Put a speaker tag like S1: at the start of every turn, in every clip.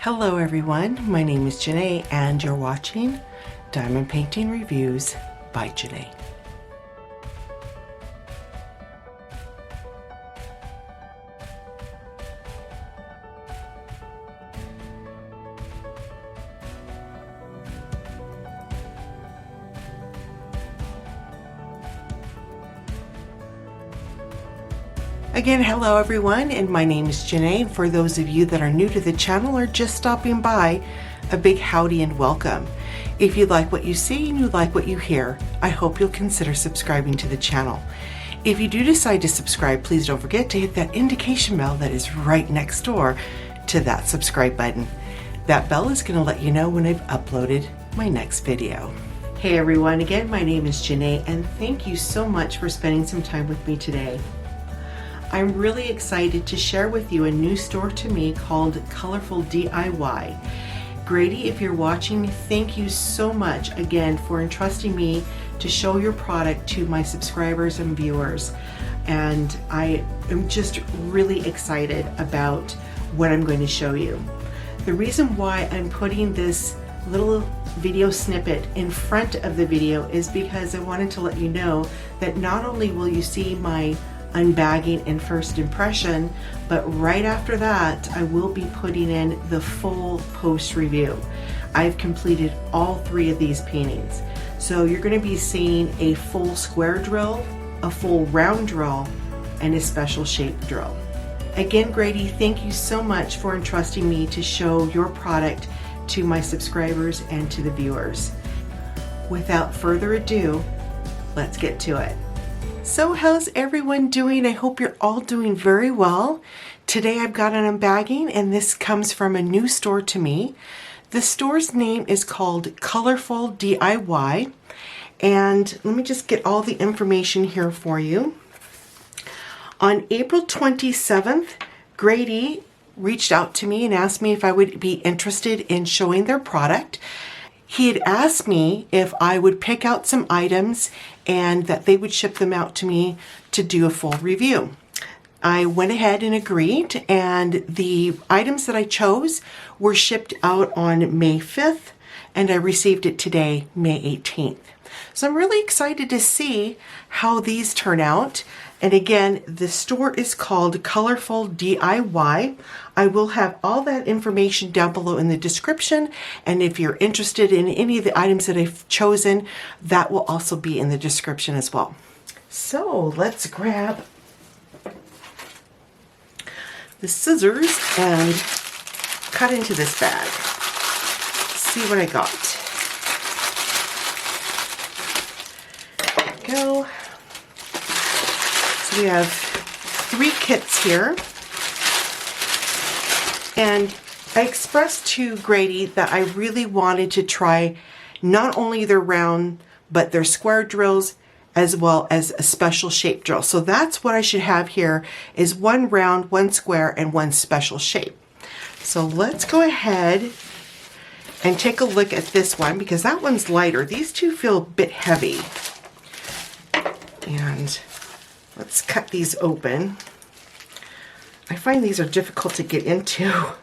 S1: Hello everyone, my name is Jene and you're watching Diamond Painting Reviews by Jene. Again, hello everyone, and my name is Jene. For those of you that are new to the channel or just stopping by, a big howdy and welcome. If you like what you see and you like what you hear, I hope you'll consider subscribing to the channel. If you do decide to subscribe, please don't forget to hit that indication bell that is right next door to that subscribe button. That bell is going to let you know when I've uploaded my next video. Hey everyone, again, my name is Jene, and thank you so much for spending some time with me today. I'm really excited to share with you a new store to me called Colorful DIY. Grady, if you're watching, thank you so much again for entrusting me to show your product to my subscribers and viewers. And I am just really excited about what I'm going to show you. The reason why I'm putting this little video snippet in front of the video is because I wanted to let you know that not only will you see my unbagging and first impression, but right after that I will be putting in the full post review. I've completed all three of these paintings, so you're going to be seeing a full square drill, a full round drill, and a special shape drill. Again, Grady, thank you so much for entrusting me to show your product to my subscribers and to the viewers. Without further ado, let's get to it. So how's everyone doing? I hope you're all doing very well. Today I've got an unbagging, and this comes from a new store to me. The store's name is called Colorful DIY, and let me just get all the information here for you. On April 27th, Grady reached out to me and asked me if I would be interested in showing their product. He had asked me if I would pick out some items and that they would ship them out to me to do a full review. I went ahead and agreed, and the items that I chose were shipped out on May 5th, and I received it today, May 18th. So I'm really excited to see how these turn out. And again, the store is called Colorful DIY. I will have all that information down below in the description. And if you're interested in any of the items that I've chosen, that will also be in the description as well. So let's grab the scissors and cut into this bag. See what I got. There we go. We have 3 kits here, and I expressed to Grady that I really wanted to try not only their round but their square drills as well as a special shape drill. So that's what I should have here, is 1 round, 1 square, and 1 special shape. So let's go ahead and take a look at this one, because that one's lighter. These two feel a bit heavy. And let's cut these open. I find these are difficult to get into.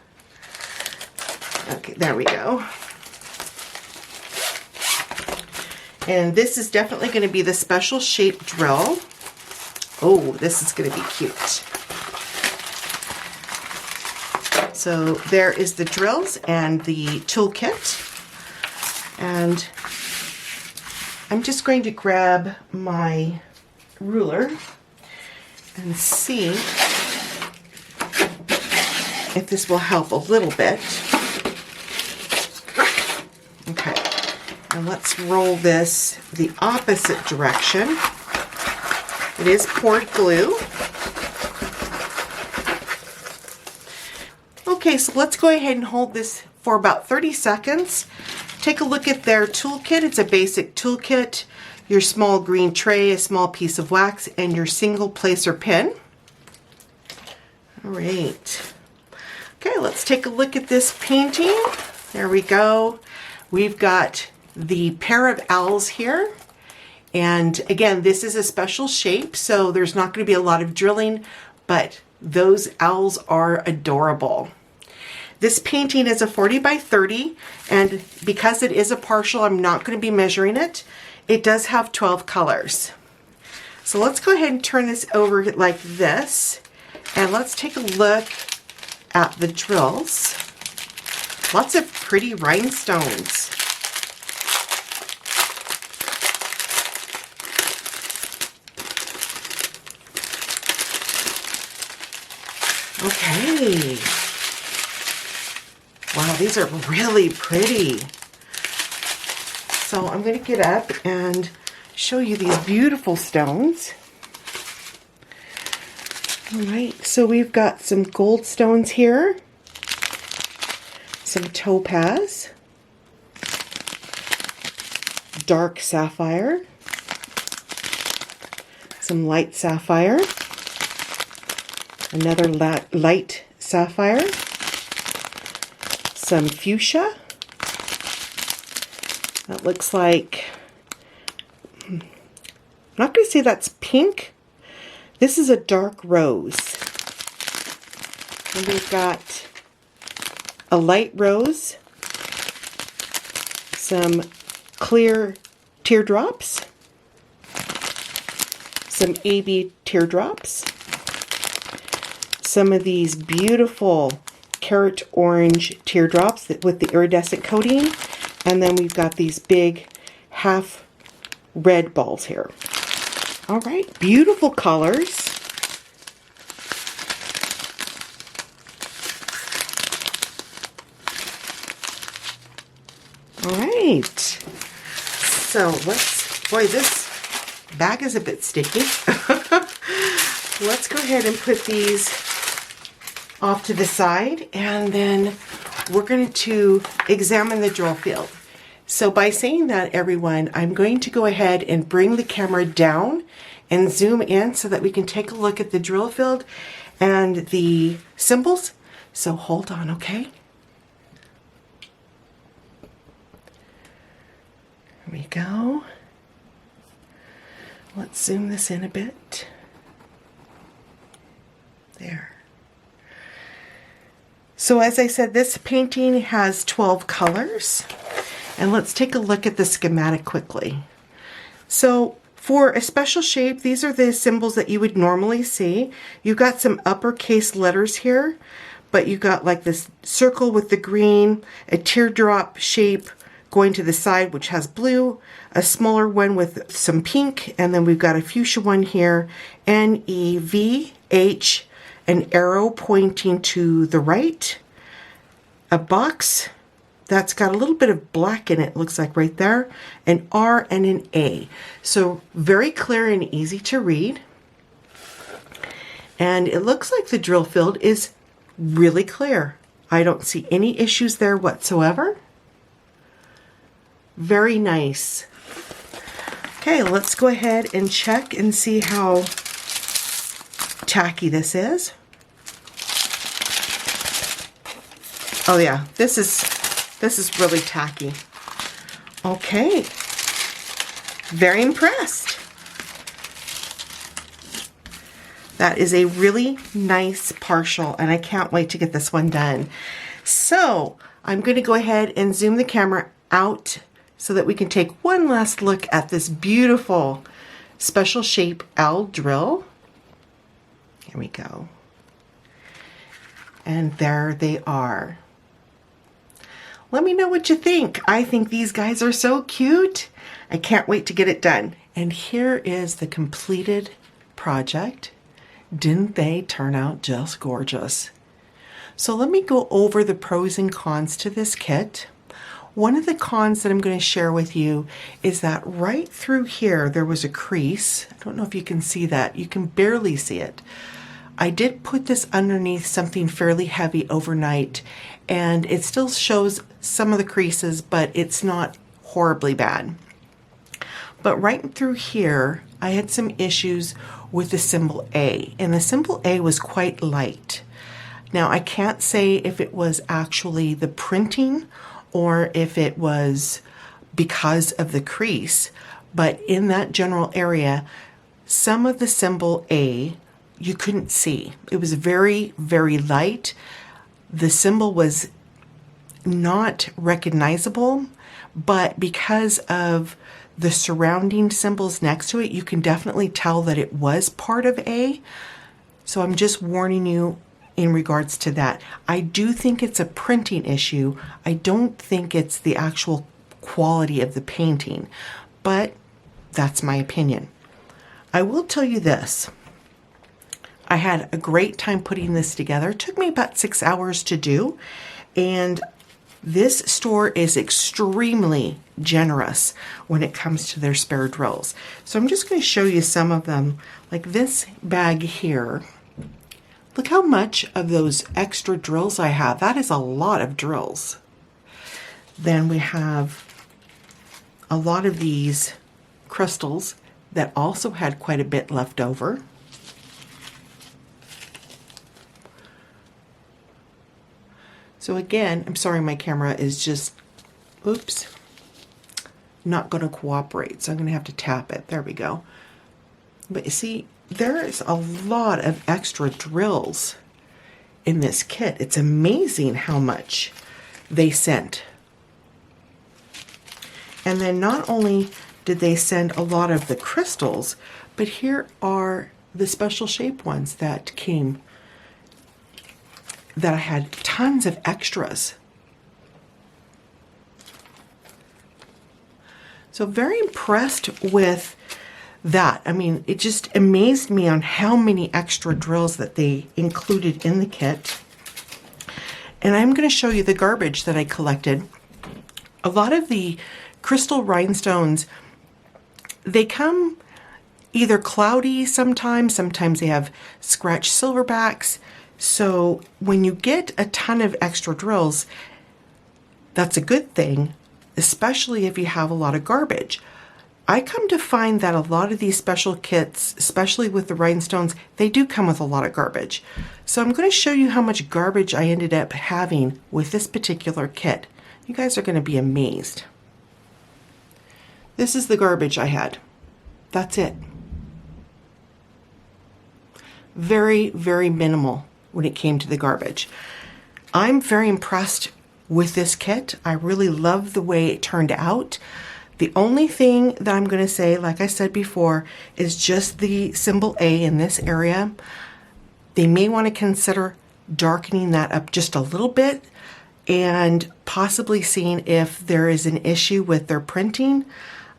S1: Okay, there we go. And this is definitely going to be the special shape drill. Oh, this is going to be cute. So there is the drills and the toolkit. And I'm just going to grab my ruler and see if this will help a little bit. Okay, and let's roll this the opposite direction. It is poured glue. Okay, so let's go ahead and hold this for about 30 seconds. Take a look at their toolkit. It's a basic toolkit. Your small green tray, a small piece of wax, and your single placer pin. All right. Okay, let's take a look at this painting. There we go. We've got the pair of owls here. And again, this is a special shape, so there's not going to be a lot of drilling, but those owls are adorable. This painting is a 40 by 30, and because it is a partial, I'm not going to be measuring it. It does have 12 colors. So let's go ahead and turn this over like this, and let's take a look at the drills. Lots of pretty rhinestones. Okay. Wow, these are really pretty. So I'm going to get up and show you these beautiful stones. All right, so we've got some gold stones here, some topaz, dark sapphire, some light sapphire, another light sapphire, some fuchsia. That looks like, I'm not going to say that's pink. This is a dark rose. And we've got a light rose, some clear teardrops, some AB teardrops, some of these beautiful carrot orange teardrops with the iridescent coating, and then we've got these big half red balls here. All right, beautiful colors. All right, so boy, this bag is a bit sticky. Let's go ahead and put these off to the side, and then we're going to examine the drill field. So by saying that, everyone, I'm going to go ahead and bring the camera down and zoom in so that we can take a look at the drill field and the symbols. So hold on, okay? Here we go. Let's zoom this in a bit. There. So as I said, this painting has 12 colors. And let's take a look at the schematic quickly. So for a special shape, these are the symbols that you would normally see. You've got some uppercase letters here, but you got like this circle with the green, a teardrop shape going to the side, which has blue, a smaller one with some pink, and then we've got a fuchsia one here, NEVH, an arrow pointing to the right, a box that's got a little bit of black in it, looks like right there, an R and an A. So very clear and easy to read. And it looks like the drill field is really clear. I don't see any issues there whatsoever. Very nice. Okay, let's go ahead and check and see how tacky this is. Oh yeah, this is really tacky. Okay, very impressed. That is a really nice partial, and I can't wait to get this one done. So I'm going to go ahead and zoom the camera out so that we can take one last look at this beautiful special shape L drill. Here we go. And there they are. Let me know what you think. I think these guys are so cute. I can't wait to get it done. And here is the completed project. Didn't they turn out just gorgeous? So let me go over the pros and cons to this kit. One of the cons that I'm going to share with you is that right through here there was a crease. I don't know if you can see that. You can barely see it. I did put this underneath something fairly heavy overnight, and it still shows some of the creases, but it's not horribly bad. But right through here, I had some issues with the symbol A, and the symbol A was quite light. Now, I can't say if it was actually the printing or if it was because of the crease, but in that general area, some of the symbol A you couldn't see. It was very, very light. the symbol was not recognizable, but because of the surrounding symbols next to it, you can definitely tell that it was part of A. So I'm just warning you in regards to that. I do think it's a printing issue. I don't think it's the actual quality of the painting, but that's my opinion. I will tell you this. I had a great time putting this together. It took me about 6 hours to do, and this store is extremely generous when it comes to their spare drills. So I'm just going to show you some of them. Like this bag here. Look how much of those extra drills I have. That is a lot of drills. Then we have a lot of these crystals that also had quite a bit left over. So again, I'm sorry, my camera is just, oops, not going to cooperate. So I'm going to have to tap it. There we go. But you see, there's a lot of extra drills in this kit. It's amazing how much they sent. And then not only did they send a lot of the crystals, but here are the special shape ones that came, that I had tons of extras. So very impressed with that. I mean, it just amazed me on how many extra drills that they included in the kit. And I'm going to show you the garbage that I collected. A lot of the crystal rhinestones, they come either cloudy sometimes they have scratched silverbacks. So when you get a ton of extra drills, that's a good thing, especially if you have a lot of garbage. I come to find that a lot of these special kits, especially with the rhinestones, they do come with a lot of garbage. So I'm going to show you how much garbage I ended up having with this particular kit. You guys are going to be amazed. This is the garbage I had. That's it. Very, very minimal when it came to the garbage. I'm very impressed with this kit. I really love the way it turned out. The only thing that I'm going to say, like I said before, is just the symbol A in this area. They may want to consider darkening that up just a little bit and possibly seeing if there is an issue with their printing.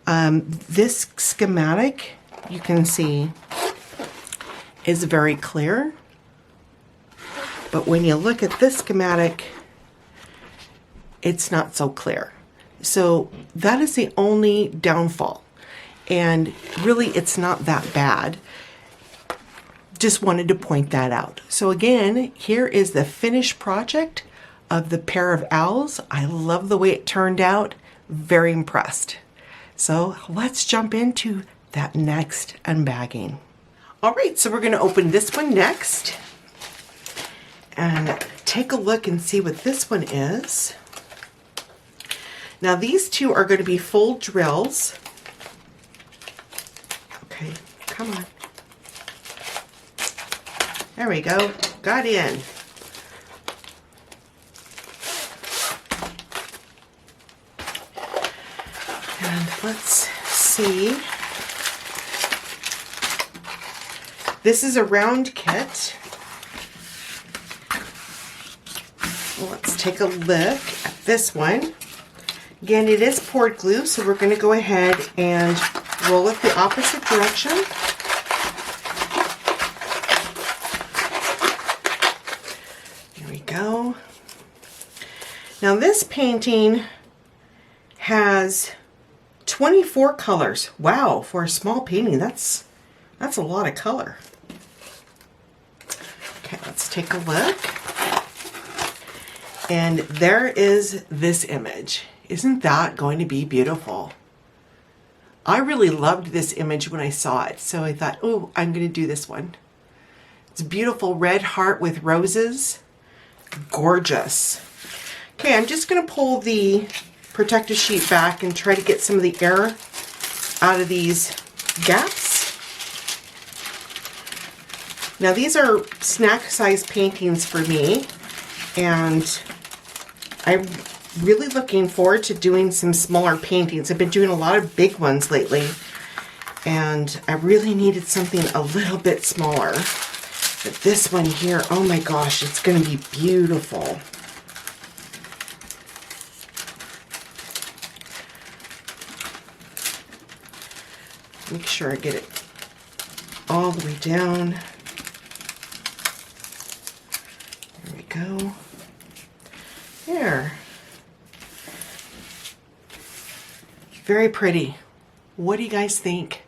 S1: This schematic, you can see, is very clear. But when you look at this schematic, it's not so clear. So that is the only downfall. And really, it's not that bad. Just wanted to point that out. So again, here is the finished project of the pair of owls. I love the way it turned out. Very impressed. So let's jump into that next unbagging. All right, so we're going to open this one next and take a look and see what this one is. Now these two are going to be full drills. Okay, come on. There we go, got in. And let's see. This is a round kit. Let's take a look at this one. Again, it is poured glue, so we're going to go ahead and roll it the opposite direction. There we go. Now this painting has 24 colors. Wow, for a small painting, that's a lot of color. Okay, let's take a look. And there is this image. Isn't that going to be beautiful? I really loved this image when I saw it, so I thought, oh, I'm going to do this one. It's a beautiful red heart with roses. Gorgeous. Okay, I'm just going to pull the protective sheet back and try to get some of the air out of these gaps. Now these are snack size paintings for me. And I'm really looking forward to doing some smaller paintings. I've been doing a lot of big ones lately, and I really needed something a little bit smaller. But this one here, oh my gosh, it's going to be beautiful. Make sure I get it all the way down. There we go. There. Very pretty. What do you guys think?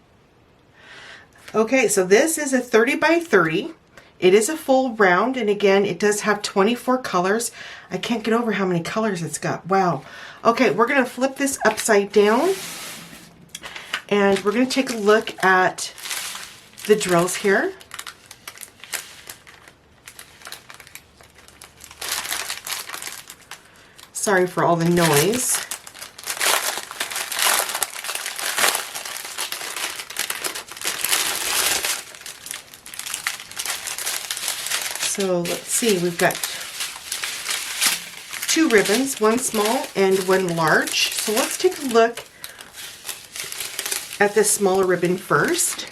S1: Okay, so this is a 30 by 30. It is a full round, and again, it does have 24 colors. I can't get over how many colors it's got. Wow. Okay, we're going to flip this upside down, and we're going to take a look at the drills here. Sorry for all the noise. So let's see, we've got 2 ribbons, one small and one large. So let's take a look at this smaller ribbon first.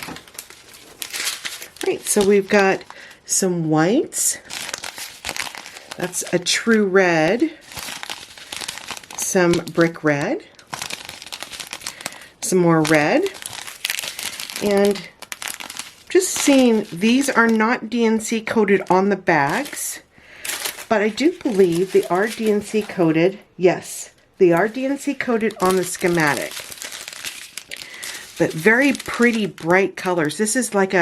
S1: Right, so we've got some whites. That's a true red. Some brick red. Some more red. And just seeing, these are not DNC coated on the bags, but I do believe they are DNC coated. Yes, they are DNC coated on the schematic. But very pretty bright colors. This is like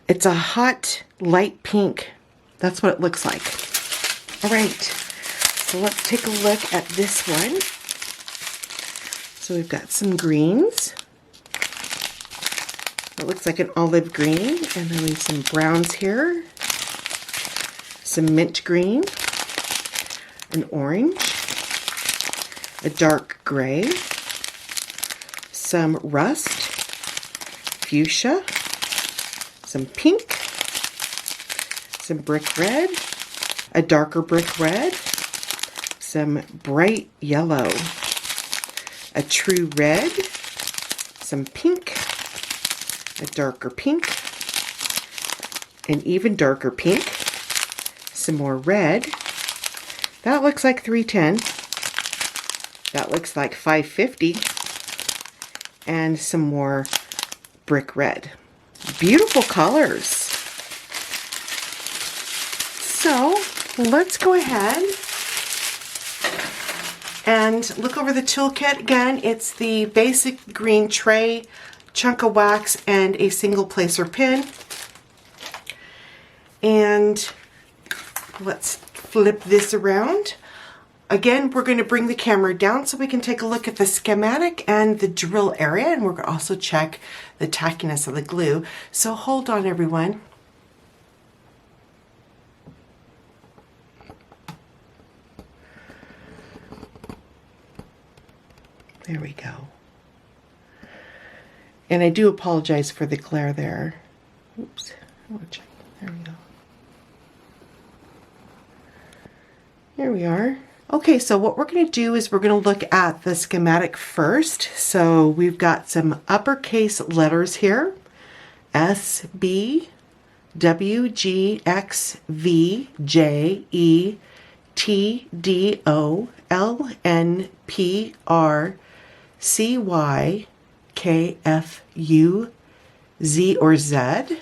S1: it's a hot light pink. That's what it looks like. All right, so let's take a look at this one. So we've got some greens. It looks like an olive green, and then we have some browns here, some mint green, an orange, a dark gray, some rust, fuchsia, some pink, some brick red, a darker brick red, some bright yellow, a true red, some pink, a darker pink, an even darker pink, some more red. That looks like 310. That looks like 550. And some more brick red. Beautiful colors. So let's go ahead and look over the toolkit. Again, it's the basic green tray, chunk of wax, and a single placer pin. And let's flip this around. Again, we're going to bring the camera down so we can take a look at the schematic and the drill area, and we're going to also check the tackiness of the glue. So hold on, everyone. There we go. And I do apologize for the glare there. Oops. There we go. Here we are. Okay, so what we're going to do is we're going to look at the schematic first. So we've got some uppercase letters here. S, B, W, G, X, V, J, E, T, D, O, L, N, P, R, C, Y, K, F, U, Z or Z,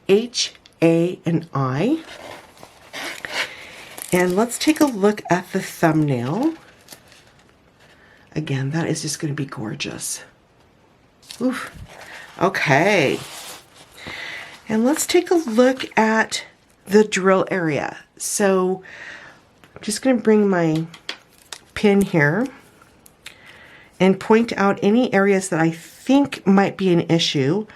S1: H, A, and I. And let's take a look at the thumbnail. Again, that is just going to be gorgeous. Oof. Okay. And let's take a look at the drill area. So I'm just going to bring my pin here and point out any areas that I think might be an issue.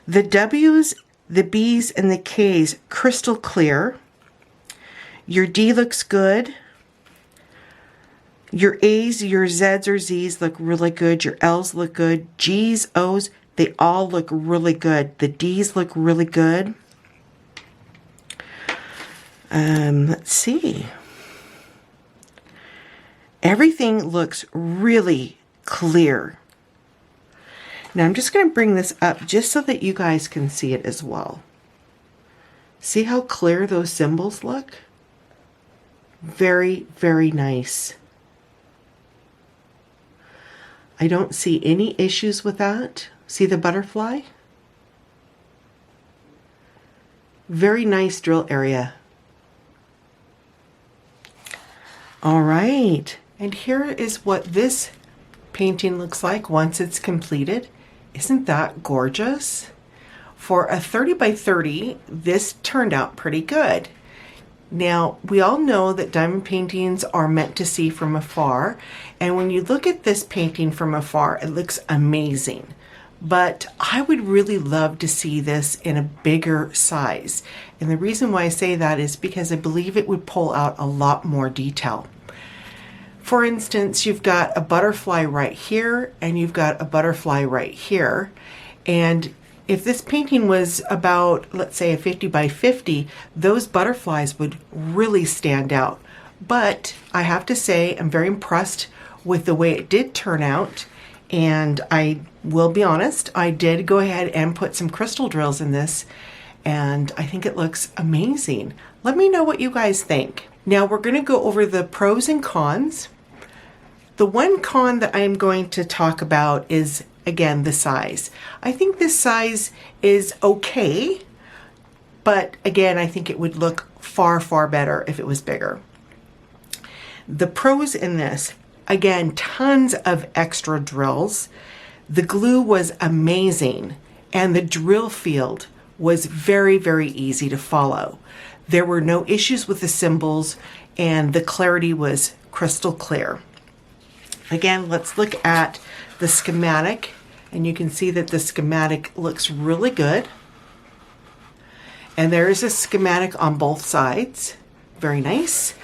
S1: The W's, the B's, and the K's, crystal clear. Your D looks good. Your A's, your Z's or Z's look really good. Your L's look good. G's, O's, they all look really good. The D's look really good. Let's see. Everything looks really clear. Now I'm just going to bring this up just so that you guys can see it as well. See how clear those symbols look? Very, very nice. I don't see any issues with that. See the butterfly? Very nice drill area. All right. And here is what this painting looks like once it's completed. Isn't that gorgeous? For a 30 by 30, this turned out pretty good. Now, we all know that diamond paintings are meant to see from afar, and when you look at this painting from afar, it looks amazing. But I would really love to see this in a bigger size. And the reason why I say that is because I believe it would pull out a lot more detail. For instance, you've got a butterfly right here, and you've got a butterfly right here. And if this painting was about, let's say, a 50 by 50, those butterflies would really stand out. But I have to say, I'm very impressed with the way it did turn out. And I will be honest, I did go ahead and put some crystal drills in this, and I think it looks amazing. Let me know what you guys think. Now we're going to go over the pros and cons. The one con that I'm going to talk about is, again, the size. I think this size is okay, but again, I think it would look far, far better if it was bigger. The pros in this, again, tons of extra drills. The glue was amazing, and the drill field was very, very easy to follow. There were no issues with the symbols, and the clarity was crystal clear. Again, let's look at the schematic, and you can see that the schematic looks really good. And there is a schematic on both sides. Very nice.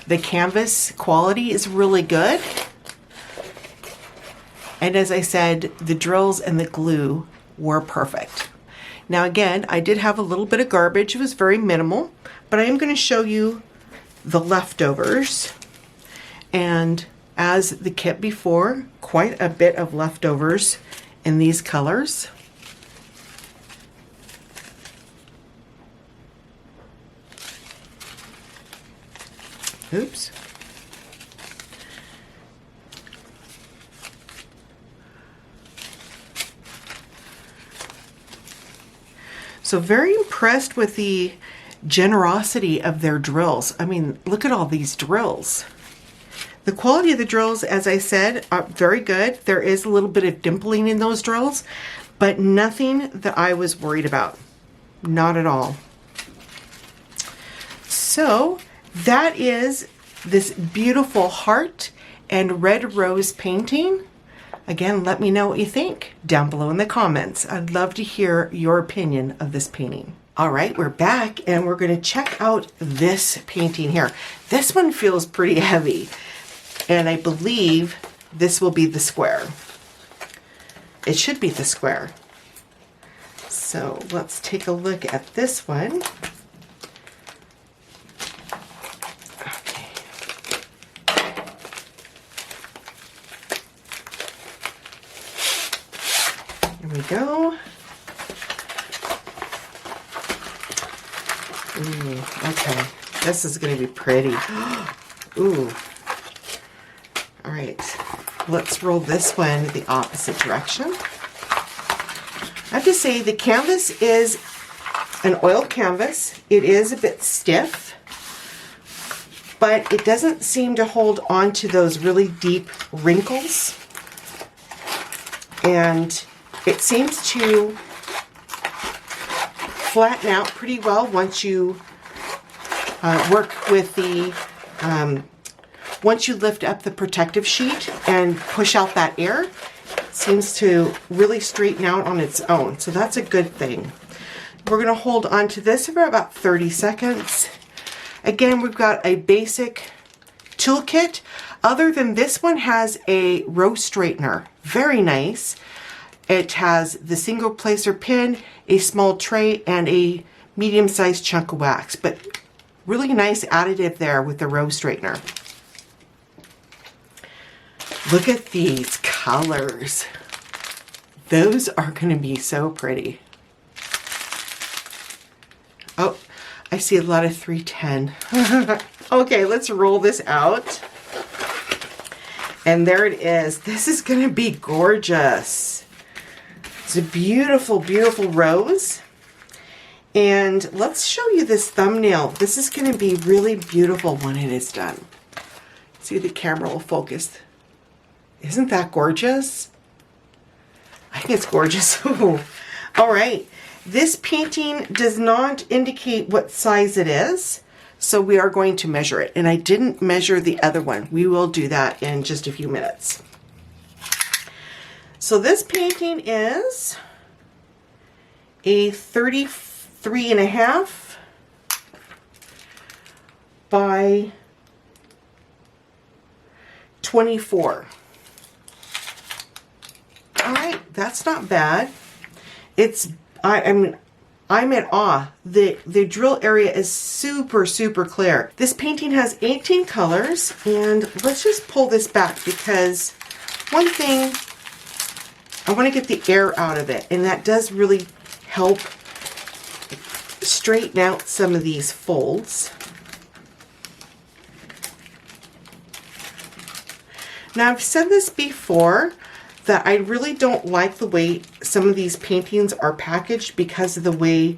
S1: The canvas quality is really good. And as I said, the drills and the glue were perfect. Now again, I did have a little bit of garbage. It was very minimal, but I am going to show you the leftovers. And as the kit before, quite a bit of leftovers in these colors. Oops. So very impressed with the generosity of their drills. I mean, look at all these drills. The quality of the drills, as I said, are very good. There is a little bit of dimpling in those drills, but nothing that I was worried about. Not at all. So that is this beautiful heart and red rose painting. Again, let me know what you think down below in the comments. I'd love to hear your opinion of this painting. All right, we're back and we're going to check out this painting here. This one feels pretty heavy, and I believe this will be the square. It should be the square. So let's take a look at this one. Okay. Here we go. Ooh, okay. This is going to be pretty. Ooh. All right. Let's roll this one the opposite direction. I have to say the canvas is an oil canvas. It is a bit stiff, but it doesn't seem to hold on to those really deep wrinkles. And it seems to flatten out pretty well once you work with the, once you lift up the protective sheet and push out that air. It seems to really straighten out on its own. So that's a good thing. We're going to hold on to this for about 30 seconds. Again, we've got a basic toolkit. Other than this one has a row straightener. Very nice. It has the single placer pin, a small tray, and a medium-sized chunk of wax. But Really nice additive there with the row straightener. Look at these colors. Those are going to be so pretty. Oh, I see a lot of 310. Okay, let's roll this out. And there it is. This is going to be gorgeous. It's a beautiful, beautiful rose. And let's show you this thumbnail. This is going to be really beautiful when it is done. See, the camera will focus. Isn't that gorgeous? I think it's gorgeous. All right. This painting does not indicate what size it is, so we are going to measure it. And I didn't measure the other one. We will do that in just a few minutes. So this painting is a 33.5 by 24. All right, that's not bad. It's, I'm in awe. The drill area is super, super clear. This painting has 18 colors, and let's just pull this back because one thing, I want to get the air out of it, and that does really help straighten out some of these folds. Now, I've said this before, that I really don't like the way some of these paintings are packaged because of the way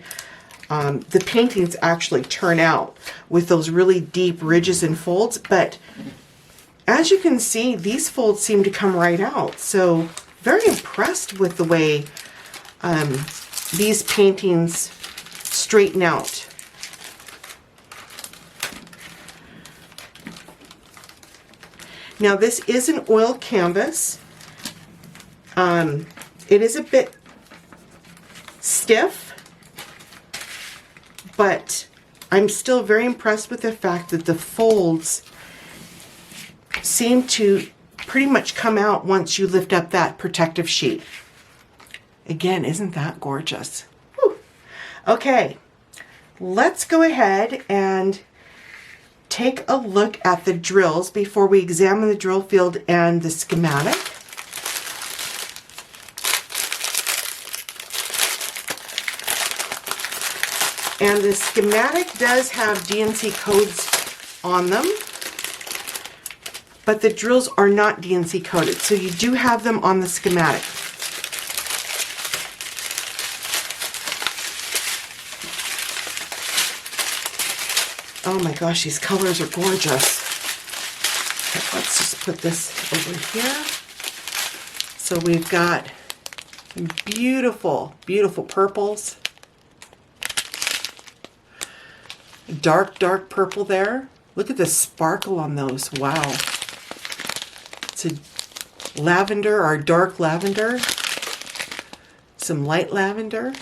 S1: the paintings actually turn out with those really deep ridges and folds. But as you can see, these folds seem to come right out. So very impressed with the way these paintings straighten out. Now this is an oil canvas. It is a bit stiff, but I'm still very impressed with the fact that the folds seem to pretty much come out once you lift up that protective sheet. Again, isn't that gorgeous? Whew. Okay, let's go ahead and take a look at the drills before we examine the drill field and the schematic. And the schematic does have DNC codes on them, but the drills are not DNC coded, so you do have them on the schematic. Oh my gosh, these colors are gorgeous. Okay, let's just put this over here. So we've got beautiful, beautiful purples. Dark, dark purple there. Look at the sparkle on those. Wow. It's a lavender or dark lavender. Some light lavender.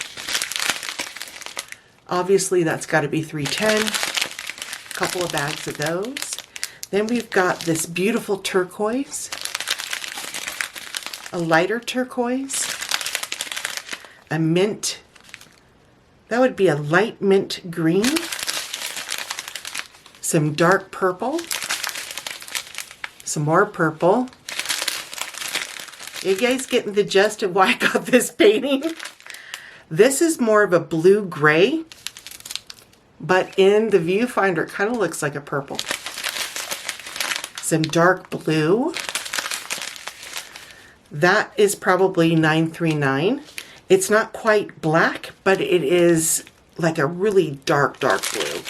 S1: Obviously that's got to be 310. A couple of bags of those. Then we've got this beautiful turquoise. A lighter turquoise. A mint. That would be a light mint green. Some dark purple, some more purple. You guys getting the gist of why I got this painting? This is more of a blue-gray, but in the viewfinder it kind of looks like a purple. Some dark blue. That is probably 939. It's not quite black, but it is like a really dark, dark blue.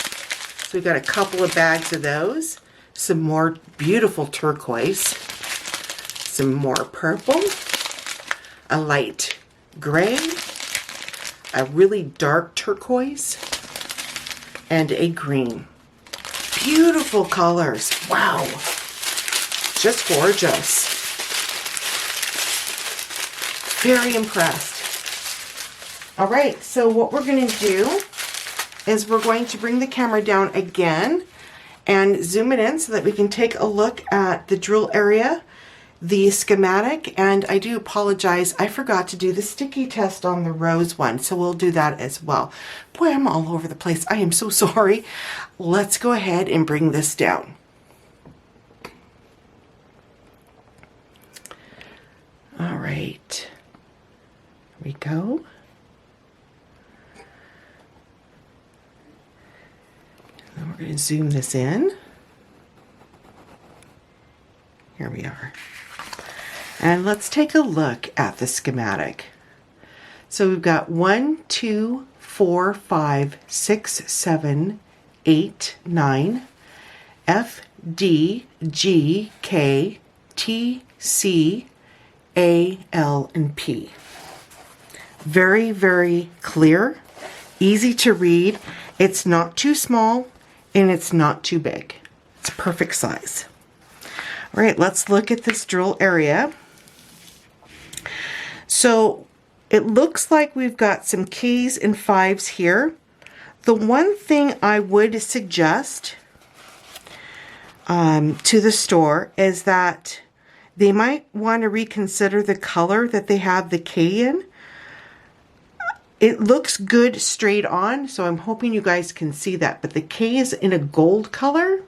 S1: So we've got a couple of bags of those, some more beautiful turquoise, some more purple, a light gray, a really dark turquoise, and a green. Beautiful colors. Wow. Just gorgeous. Very impressed. All right, so what we're going to do is we're going to bring the camera down again and zoom it in so that we can take a look at the drill area, the schematic, and I do apologize, I forgot to do the sticky test on the rose one, so we'll do that as well. Boy, I'm all over the place. I am so sorry. Let's go ahead and bring this down. All right, here we go. And we're going to zoom this in. Here we are. And let's take a look at the schematic. So we've got 1, 2, 4, 5, 6, 7, 8, 9, F, D, G, K, T, C, A, L, and P. Very, very clear, easy to read. It's not too small and it's not too big. It's perfect size. All right, let's look at this drill area. So it looks like we've got some K's and 5s here. The one thing I would suggest to the store is that they might want to reconsider the color that they have the K in. It looks good straight on, so I'm hoping you guys can see that, but the K is in a gold color.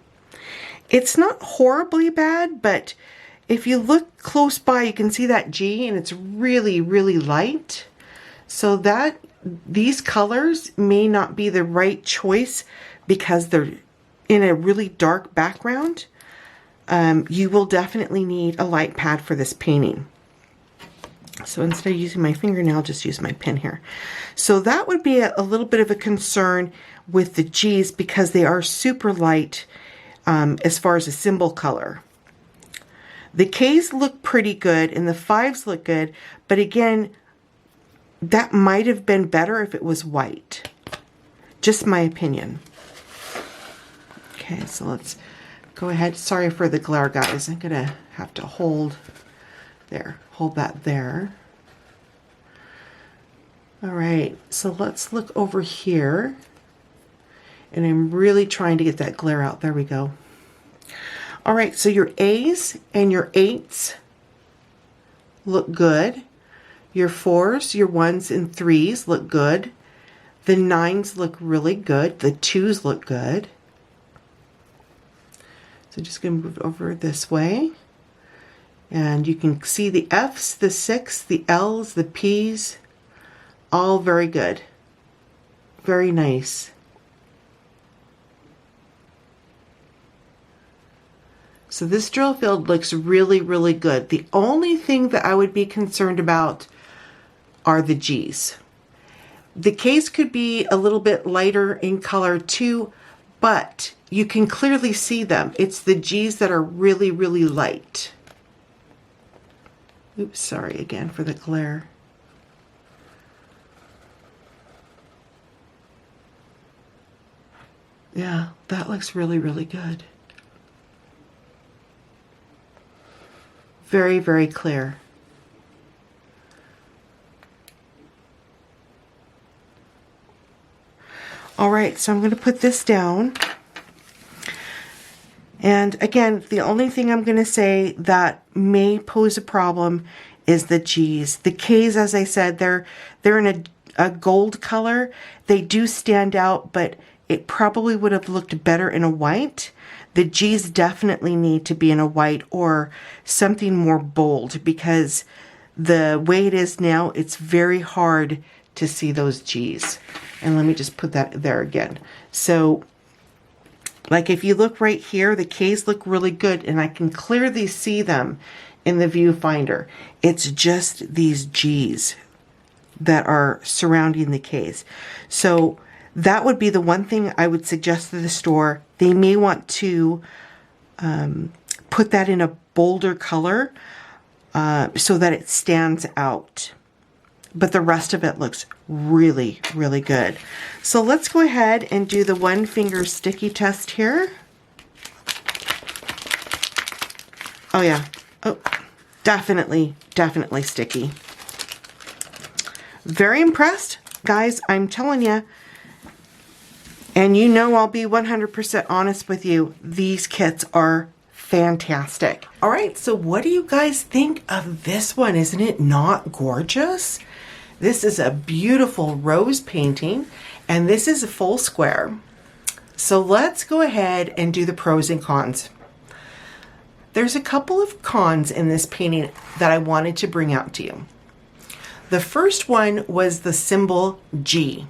S1: It's not horribly bad, but if you look close by, you can see that G, and it's really, really light. So that these colors may not be the right choice because they're in a really dark background. You will definitely need a light pad for this painting. So instead of using my fingernail, I'll just use my pen here. So that would be a little bit of a concern with the G's because they are super light as far as a symbol color. The K's look pretty good and the 5s look good, but again, that might have been better if it was white. Just my opinion. Okay, so let's go ahead. Sorry for the glare, guys. I'm gonna have to hold that there. All right, so let's look over here. And I'm really trying to get that glare out. There we go. All right, so your A's and your 8s look good. Your 4s, your 1s, and 3s look good. The 9s look really good. The 2s look good. So just going to move over this way. And you can see the F's, the 6, the L's, the P's, all very good. Very nice. So this drill field looks really, really good. The only thing that I would be concerned about are the G's. The K's could be a little bit lighter in color too, but you can clearly see them. It's the G's that are really, really light. Oops, sorry again for the glare. Yeah, that looks really, really good. Very, very clear. All right, so I'm going to put this down. And again, the only thing I'm going to say that may pose a problem is the G's. The K's, as I said, they're in a gold color. They do stand out, but it probably would have looked better in a white. The G's definitely need to be in a white or something more bold because the way it is now, it's very hard to see those G's. And let me just put that there again. So like if you look right here, the K's look really good and I can clearly see them in the viewfinder. It's just these G's that are surrounding the K's. So that would be the one thing I would suggest to the store. They may want to put that in a bolder color so that it stands out. But the rest of it looks really, really good. So let's go ahead and do the 1 finger sticky test here. Oh yeah, oh, definitely, definitely sticky. Very impressed, guys, I'm telling you. And you know I'll be 100% honest with you. These kits are fantastic. All right, so what do you guys think of this one? Isn't it not gorgeous? This is a beautiful rose painting, and this is a full square. So let's go ahead and do the pros and cons. There's a couple of cons in this painting that I wanted to bring out to you. The first one was the symbol G.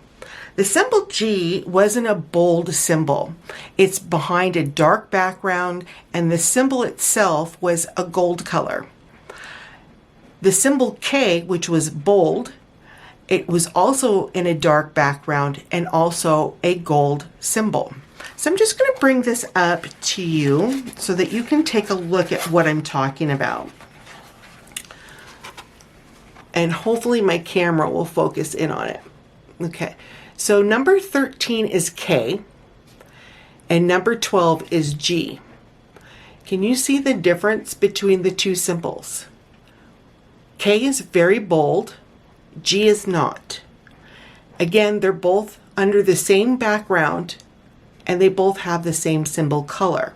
S1: The symbol G wasn't a bold symbol. It's behind a dark background, and the symbol itself was a gold color. The symbol K, which was bold, it was also in a dark background and also a gold symbol. So I'm just going to bring this up to you so that you can take a look at what I'm talking about. And hopefully my camera will focus in on it. Okay, so number 13 is K and number 12 is G. Can you see the difference between the two symbols? K is very bold, G is not. Again, they're both under the same background and they both have the same symbol color.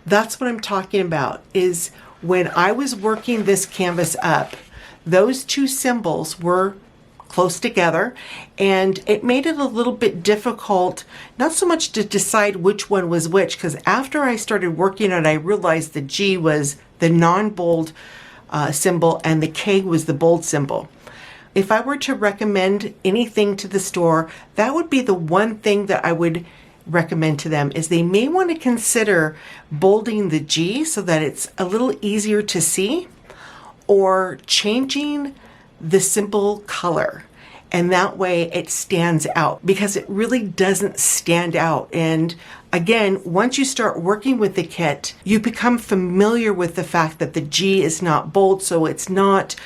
S1: That's what I'm talking about, is when I was working this canvas up, those two symbols were close together, and it made it a little bit difficult, not so much to decide which one was which, because after I started working on it, I realized the G was the non-bold symbol and the K was the bold symbol. If I were to recommend anything to the store, that would be the one thing that I would recommend to them, is they may want to consider bolding the G so that it's a little easier to see, or changing the symbol color, and that way it stands out, because it really doesn't stand out. And again, once you start working with the kit, you become familiar with the fact that the G is not bold, so it's not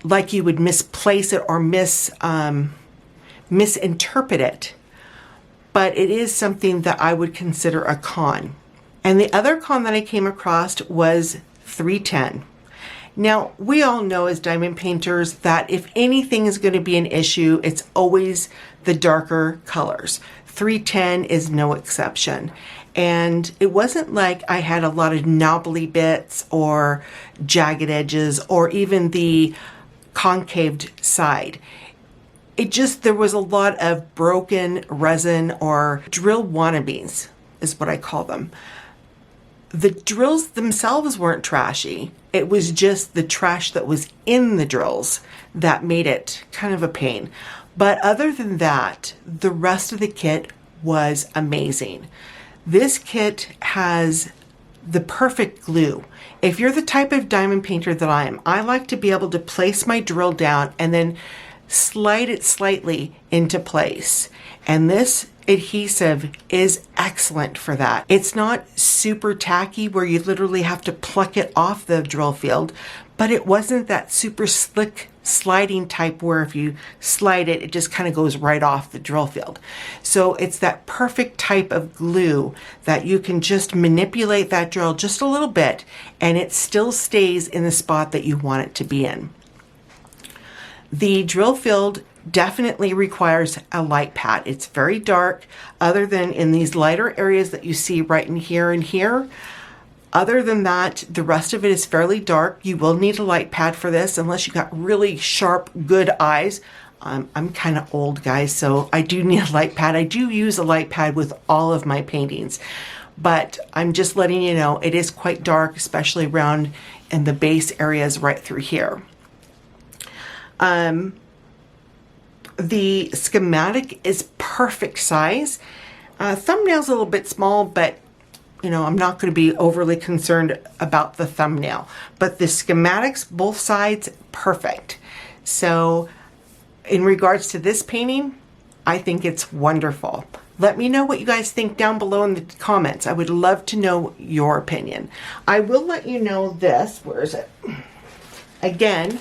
S1: like you would misplace it or misinterpret it. But it is something that I would consider a con. And the other con that I came across was 310. Now, we all know as diamond painters that if anything is going to be an issue, it's always the darker colors. 310 is no exception. And it wasn't like I had a lot of knobbly bits or jagged edges or even the concaved side. It just, there was a lot of broken resin or drill wannabes is what I call them. The drills themselves weren't trashy. It was just the trash that was in the drills that made it kind of a pain. But other than that, the rest of the kit was amazing. This kit has the perfect glue. If you're the type of diamond painter that I am, I like to be able to place my drill down and then slide it slightly into place. And this adhesive is excellent for that. It's not super tacky where you literally have to pluck it off the drill field, but it wasn't that super slick sliding type where if you slide it, it just kind of goes right off the drill field. So it's that perfect type of glue that you can just manipulate that drill just a little bit and it still stays in the spot that you want it to be in. The drill field definitely requires a light pad. It's very dark, other than in these lighter areas that you see right in here and here. Other than that, the rest of it is fairly dark. You will need a light pad for this unless you got really sharp, good eyes. I'm kind of old, guys, so I do need a light pad. I do use a light pad with all of my paintings, but I'm just letting you know it is quite dark, especially around in the base areas right through here. The schematic is perfect size. Thumbnail's a little bit small, but you know, I'm not going to be overly concerned about the thumbnail. But the schematics, both sides, perfect. So in regards to this painting, I think it's wonderful. Let me know what you guys think down below in the comments. I would love to know your opinion. I will let you know this. Where is it? Again,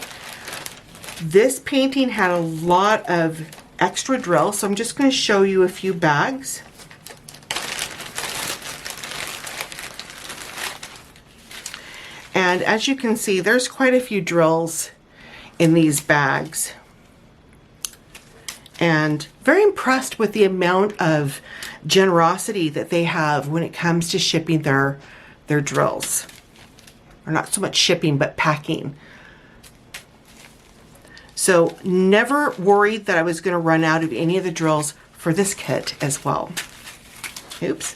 S1: this painting had a lot of extra drill, so I'm just going to show you a few bags. And as you can see, there's quite a few drills in these bags. And very impressed with the amount of generosity that they have when it comes to shipping their their drills. Or not so much shipping, but packing. So never worried that I was going to run out of any of the drills for this kit as well. Oops.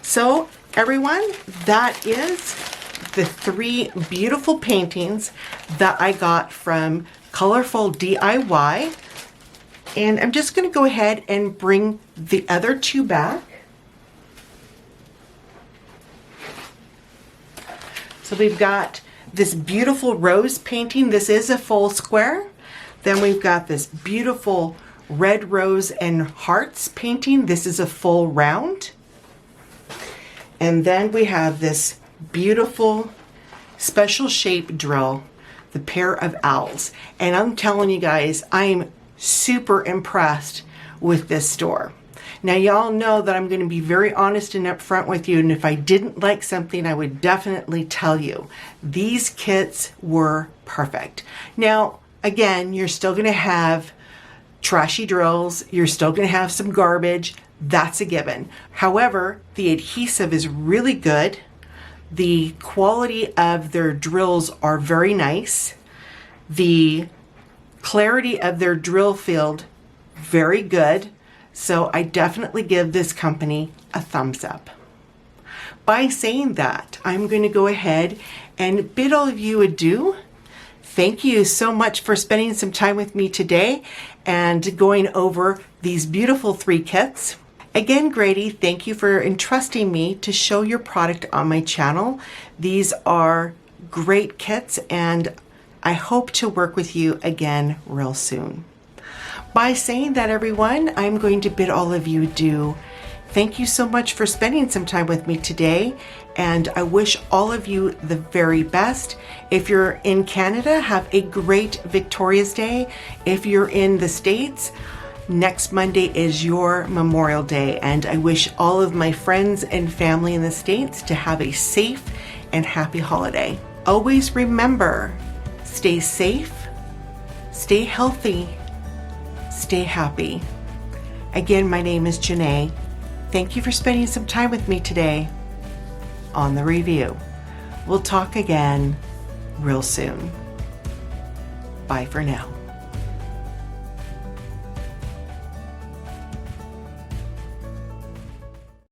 S1: So everyone, that is the 3 beautiful paintings that I got from Colorful DIY. And I'm just going to go ahead and bring the other 2 back. So we've got this beautiful rose painting. This is a full square. Then we've got this beautiful red rose and hearts painting. This is a full round. And then we have this beautiful special shape drill, the pair of owls. And I'm telling you guys, I'm super impressed with this store. Now y'all know that I'm going to be very honest and upfront with you, and if I didn't like something, I would definitely tell you. These kits were perfect. Now, again, you're still going to have trashy drills, you're still going to have some garbage, that's a given. However, the adhesive is really good. The quality of their drills are very nice. The clarity of their drill field, very good. So I definitely give this company a thumbs up. By saying that, I'm going to go ahead and bid all of you adieu. Thank you so much for spending some time with me today and going over these beautiful 3 kits. Again, Grady, thank you for entrusting me to show your product on my channel. These are great kits and I hope to work with you again real soon. By saying that, everyone, I'm going to bid all of you adieu. Thank you so much for spending some time with me today, and I wish all of you the very best. If you're in Canada, have a great Victoria's Day. If you're in the States, next Monday is your Memorial Day, and I wish all of my friends and family in the States to have a safe and happy holiday. Always remember, stay safe, stay healthy, stay happy. Again, my name is Jene. Thank you for spending some time with me today on the review. We'll talk again real soon. Bye for now.